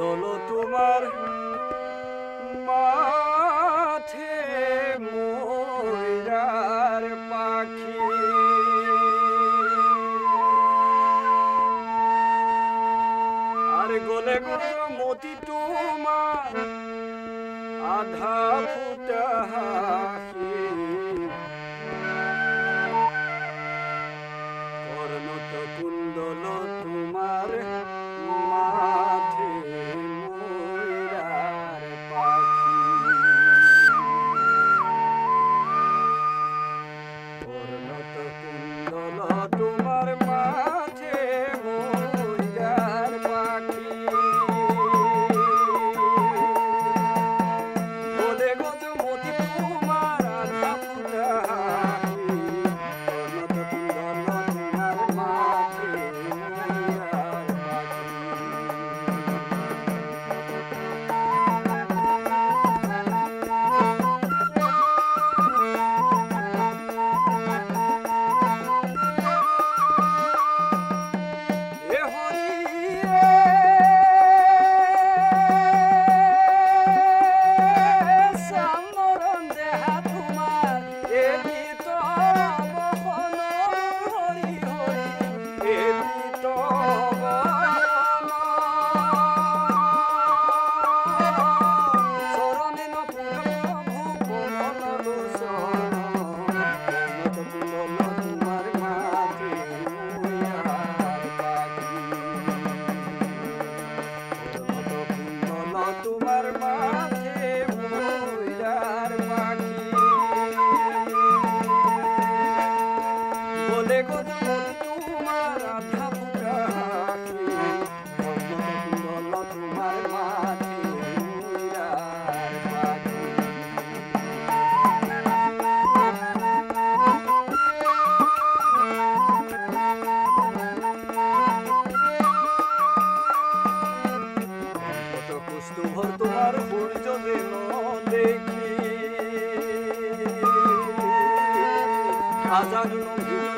কুণ্ডল তোমার মাঠে ময়ূরার পাখি আর গলে গলে মতি তোমার আধা ফুটা হাসি কর্ণত কুণ্ডল তোমার মাঠে ময়ূরার পাখি কর্ণত কুণ্ডল তোমার মাঠে ময়ূরার পাখি বলে গজ মতি তোমার আধা ফুটা হাসি কর্ণত কুণ্ডল তোমার মাঠে ময়ূরার পাখি এ হরি সামরণ দেহা তোমার এ বিত বহন হরি হরি এ বিত বহন চরণে নপুর ভুবন লোচন কর্ণত কুণ্ডল তোমার মাঝে ময়ূরার পাখি কর্ণত কুণ্ডল তোমার মাঝে ময়ূরার পাখি বলে গজ মতি তোমার আধা ফুটা হাসি কর্ণত কুণ্ডল তোমার মাঝে ময়ূরার পাখি কত কুষ্ঠভর তোমার সূর্য যেন দেখি হাজার নভিল